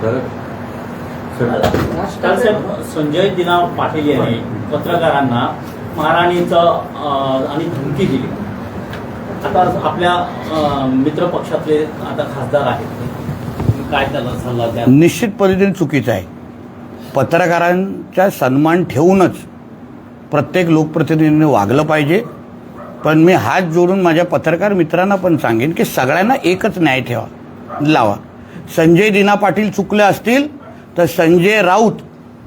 काल साहेब संजय दिना पाटील यांनी पत्रकारांना मारहाणीचं आणि धमकी दिली. आता आपल्या मित्र पक्षातले आता खासदार आहेत, काय त्याला सल्ला द्या? निश्चित पद्धतीने चुकीचं आहे. पत्रकारांचा सन्मान ठेवूनच प्रत्येक लोकप्रतिनिधीने वागलं पाहिजे. पण मी हात जोडून माझ्या पत्रकार मित्रांना पण सांगेन की सगळ्यांना एकच न्याय लावा. संजय दिना पाटील चुकले असतील तर संजय राऊत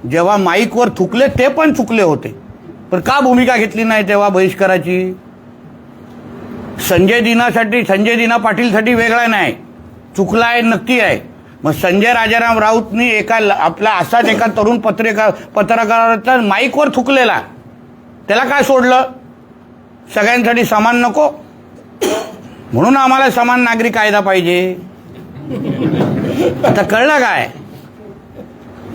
जेव्हा माईकवर थुकले ते पण चुकले होते, पण का भूमिका घेतली नाही तेव्हा बहिष्काराची? संजय दिना पाटीलसाठी वेगळा नाही, चुकला आहे नक्की आहे. मग संजय राजाराम राऊतनी आपला असाच एका तरुण पत्रकाराचा माईकवर थुकलेला, त्याला काय सोडलं? सगळ्यांसाठी समान नको? म्हणून आम्हाला समान नागरी कायदा पाहिजे. आता कळलं काय?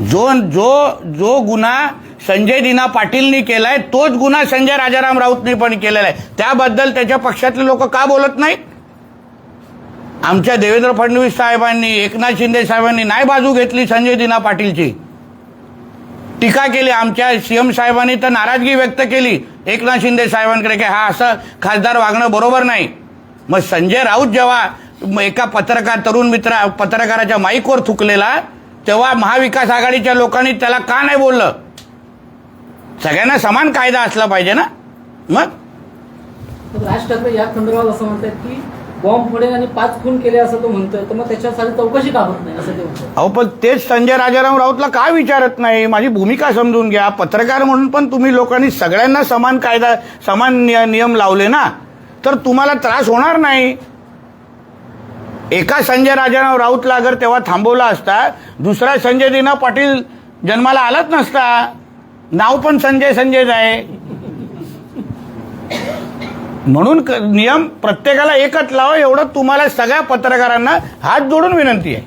जो गुन्हा संजय दिना पाटीलनी केलाय तोच गुन्हा संजय राजाराम राऊतनी पण केलेला आहे. त्याबद्दल त्याच्या पक्षातले लोक का बोलत नाहीत? आमच्या देवेंद्र फडणवीस साहेबांनी, एकनाथ शिंदे साहेबांनी नाही बाजू घेतली संजय दिना पाटीलची, टीका केली. आमच्या सीएम साहेबांनी तर नाराजगी व्यक्त केली एकनाथ शिंदे साहेबांकडे की हा असं खासदार वागणं बरोबर नाही. मग संजय राऊत जेव्हा एका तरुण पत्रकाराच्या माईकवर थुकलेला तेव्हा महाविकास आघाडीच्या लोकांनी त्याला का नाही बोललं? सगळ्यांना समान कायदा असला पाहिजे ना. मग राज ठाकरे या संदर्भात असं म्हणतात की बॉम्ब फोडेल आणि 5 खून केले असं तो म्हणतोय, तर मग त्याच्यासाठी चौकशी का होत नाही असं ते म्हणतात. अहो पण तेच संजय राजाराम राऊतला का विचारत नाही? माझी भूमिका समजून घ्या. पत्रकार म्हणून पण तुम्ही लोकांनी सगळ्यांना समान कायदा, समान नियम लावले ना, तर तुम्हाला त्रास होणार नाही. एका संजय राजाराम राऊतला अगर तेव्हा थांबवला असता, दुसरा संजय दिना पाटील जन्माला आलाच नसता. नाव पण संजयच आहे. म्हणून नियम प्रत्येकाला एकच लावा, एवढं तुम्हाला सगळ्या पत्रकारांना हात जोडून विनंती आहे.